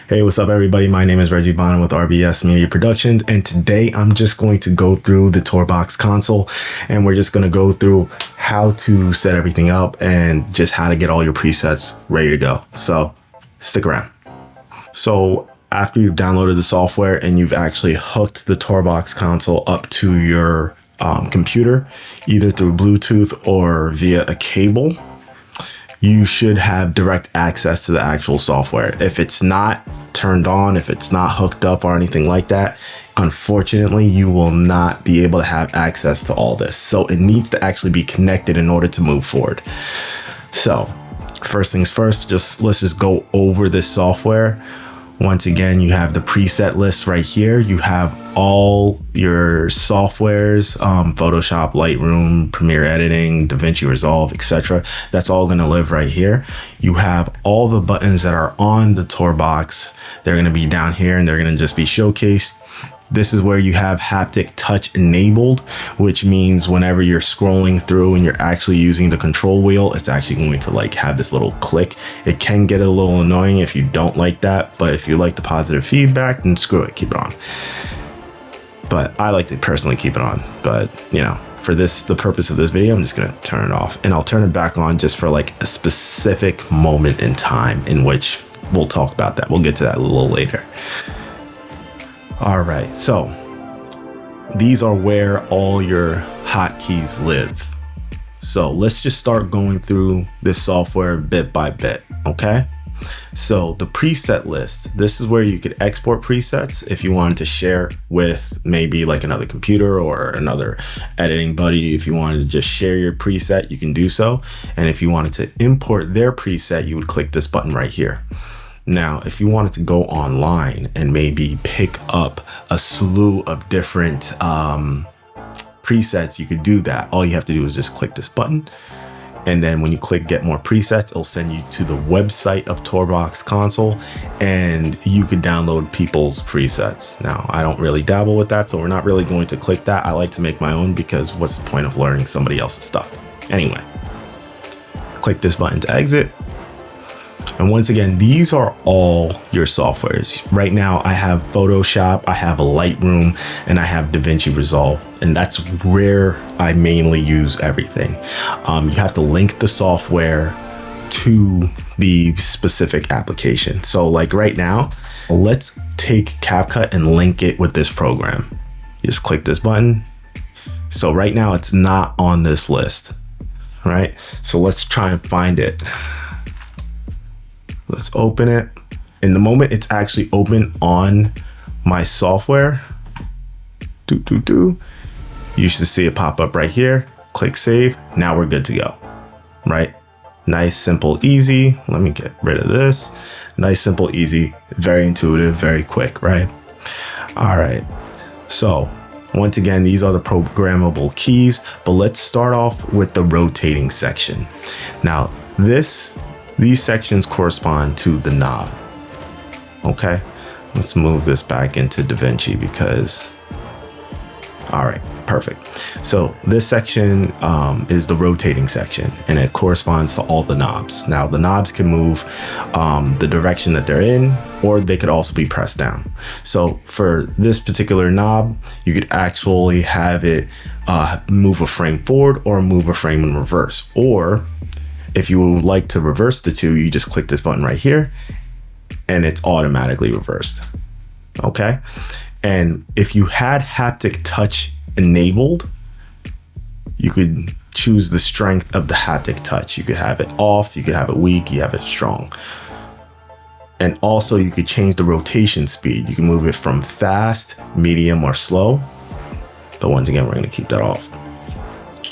Hey, what's up everybody? My name is Reggie Bond with RBS Media Productions, and today I'm just going to go through the TourBox console, and we're just going to go through how to set everything up and just how to get all your presets ready to go. So stick around. So after you've downloaded the software and you've actually hooked the TourBox console up to your computer, either through Bluetooth or via a cable, you should have direct access to the actual software. If it's not turned on, if it's not hooked up or anything like that, unfortunately, you will not be able to have access to all this. So it needs to actually be connected in order to move forward. So first things first, let's just go over this software. Once again, you have the preset list right here. You have all your softwares, Photoshop, Lightroom, Premiere Editing, DaVinci Resolve, etc. That's all going to live right here. You have all the buttons that are on the TourBox. They're going to be down here and they're going to just be showcased. This is where you have haptic touch enabled, which means whenever you're scrolling through and you're actually using the control wheel, it's actually going to like have this little click. It can get a little annoying if you don't like that, but if you like the positive feedback, then screw it, keep it on. But I like to personally keep it on, but you know, for the purpose of this video, I'm just going to turn it off, and I'll turn it back on just for like a specific moment in time, in which we'll talk about that. We'll get to that a little later. All right, so these are where all your hotkeys live. So let's just start going through this software bit by bit, okay? So the preset list, this is where you could export presets if you wanted to share with maybe like another computer or another editing buddy. If you wanted to just share your preset, you can do so. And if you wanted to import their preset, you would click this button right here. Now, if you wanted to go online and maybe pick up a slew of different presets, you could do that. All you have to do is just click this button. And then when you click get more presets, it'll send you to the website of TourBox console, and you could download people's presets. Now, I don't really dabble with that, so we're not really going to click that. I like to make my own, because what's the point of learning somebody else's stuff? Anyway, click this button to exit. And once again, these are all your softwares. Right now, I have Photoshop, I have a Lightroom, and I have DaVinci Resolve. And that's where I mainly use everything. You have to link the software to the specific application. So like right now, let's take CapCut and link it with this program. You just click this button. So right now, it's not on this list, right? So let's try and find it. Let's open it. In the moment it's actually open on my software, you should see it pop up right here. Click save. Now we're good to go, right? Nice, simple, easy. Let me get rid of this. Nice, simple, easy, very intuitive, very quick, right? All right. So once again, these are the programmable keys, but let's start off with the rotating section. Now, these sections correspond to the knob. Okay, let's move this back into DaVinci because, all right, perfect. So this section is the rotating section, and it corresponds to all the knobs. Now the knobs can move the direction that they're in, or they could also be pressed down. So for this particular knob, you could actually have it move a frame forward or move a frame in reverse. Or if you would like to reverse the two, you just click this button right here and it's automatically reversed. Okay. And if you had haptic touch enabled, you could choose the strength of the haptic touch. You could have it off, you could have it weak, you have it strong. And also you could change the rotation speed. You can move it from fast, medium, or slow. But once again, we're going to keep that off.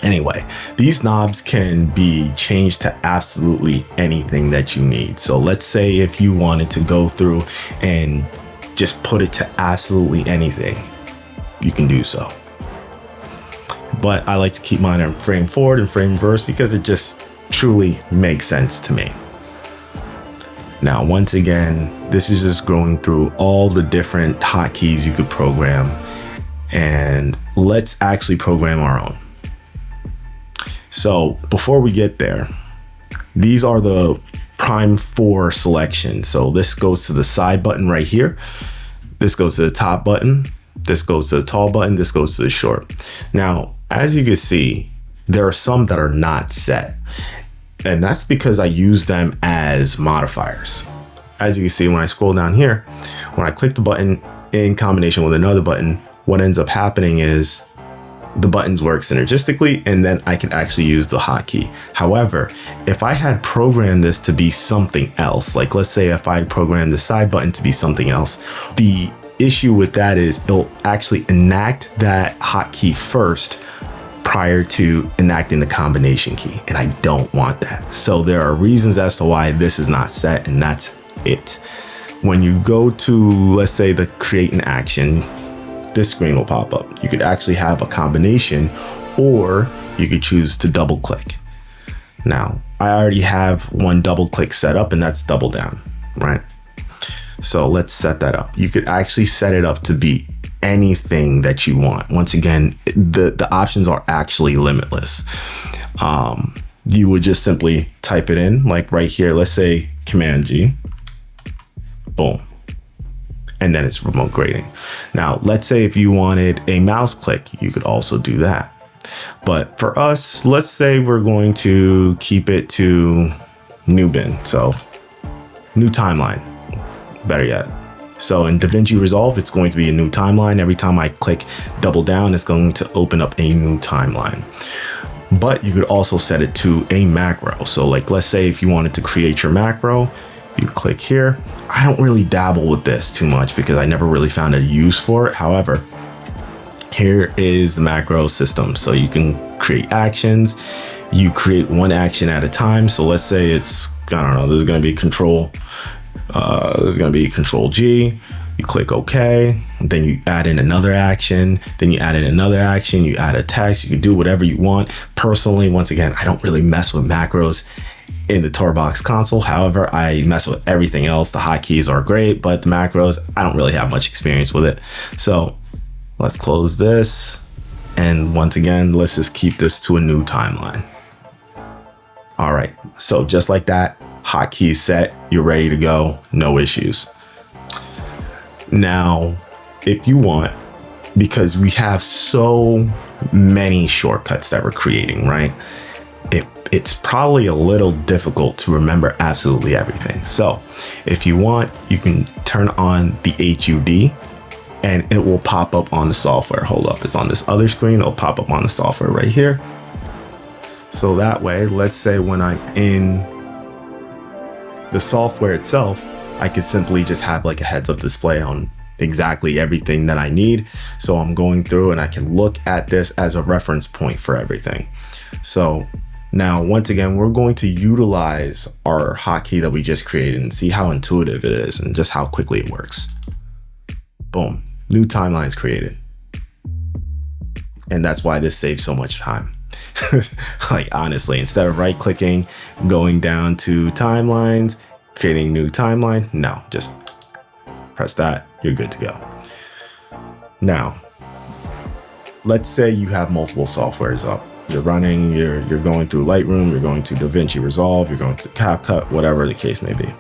Anyway, these knobs can be changed to absolutely anything that you need. So let's say if you wanted to go through and just put it to absolutely anything, you can do so. But I like to keep mine in frame forward and frame reverse because it just truly makes sense to me. Now, once again, this is just going through all the different hotkeys you could program, and let's actually program our own. So before we get there, these are the prime for selection. So this goes to the side button right here. This goes to the top button. This goes to the tall button. This goes to the short. Now, as you can see, there are some that are not set. And that's because I use them as modifiers. As you can see, when I scroll down here, when I click the button in combination with another button, what ends up happening is the buttons work synergistically, and then I can actually use the hotkey. However, if I had programmed this to be something else, like let's say if I programmed the side button to be something else, the issue with that is it'll actually enact that hotkey first prior to enacting the combination key, and I don't want that. So there are reasons as to why this is not set, and that's it. When you go to, let's say, the create an action, this screen will pop up. You could actually have a combination, or you could choose to double click. Now, I already have one double click set up, and that's double down, right? So let's set that up. You could actually set it up to be anything that you want. Once again, the options are actually limitless. You would just simply type it in, like right here, let's say Command G, boom. And then it's remote grading. Now, let's say if you wanted a mouse click, you could also do that. But for us, let's say we're going to keep it to new bin. So new timeline, better yet. So in DaVinci Resolve, it's going to be a new timeline. Every time I click double down, it's going to open up a new timeline. But you could also set it to a macro. So like, let's say if you wanted to create your macro, you click here. I don't really dabble with this too much because I never really found a use for it. However, here is the macro system. So you can create actions. You create one action at a time. So let's say it's, I don't know, this is going to be control. This is going to be Control G. You click OK. Then you add in another action. Then you add in another action. You add a text. You can do whatever you want. Personally, once again, I don't really mess with macros in the TourBox console. However, I mess with everything else. The hotkeys are great, but the macros, I don't really have much experience with it. So let's close this. And once again, let's just keep this to a new timeline. All right. So just like that, hotkeys set, you're ready to go. No issues. Now, if you want, because we have so many shortcuts that we're creating, right? It's probably a little difficult to remember absolutely everything. So if you want, you can turn on the HUD and it will pop up on the software. Hold up, it's on this other screen. It'll pop up on the software right here. So that way, let's say when I'm in the software itself, I could simply just have like a heads up display on exactly everything that I need. So I'm going through and I can look at this as a reference point for everything. So now, once again, we're going to utilize our hotkey that we just created and see how intuitive it is and just how quickly it works. Boom, new timeline's created. And that's why this saves so much time. Like honestly, instead of right clicking, going down to timelines, creating new timeline, no, just press that, you're good to go. Now, let's say you have multiple softwares up. You're running, you're going through Lightroom, you're going to DaVinci Resolve, you're going to CapCut, whatever the case may be.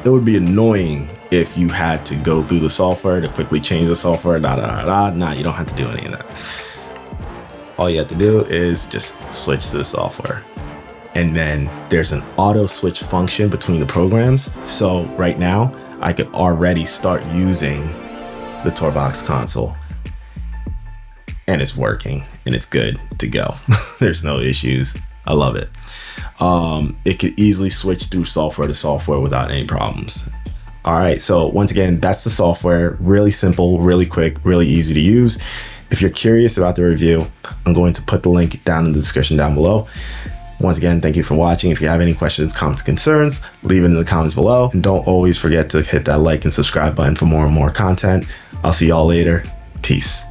It would be annoying if you had to go through the software to quickly change the software, Nah, you don't have to do any of that. All you have to do is just switch to the software. And then there's an auto switch function between the programs. So right now, I could already start using the TourBox console. And it's working and it's good to go. There's no issues. I love it. It could easily switch through software to software without any problems. All right, so once again, that's the software. Really simple, really quick, really easy to use. If you're curious about the review, I'm going to put the link down in the description down below. Once again, thank you for watching. If you have any questions, comments, concerns, leave it in the comments below. And don't always forget to hit that like and subscribe button for more and more content. I'll see y'all later. Peace.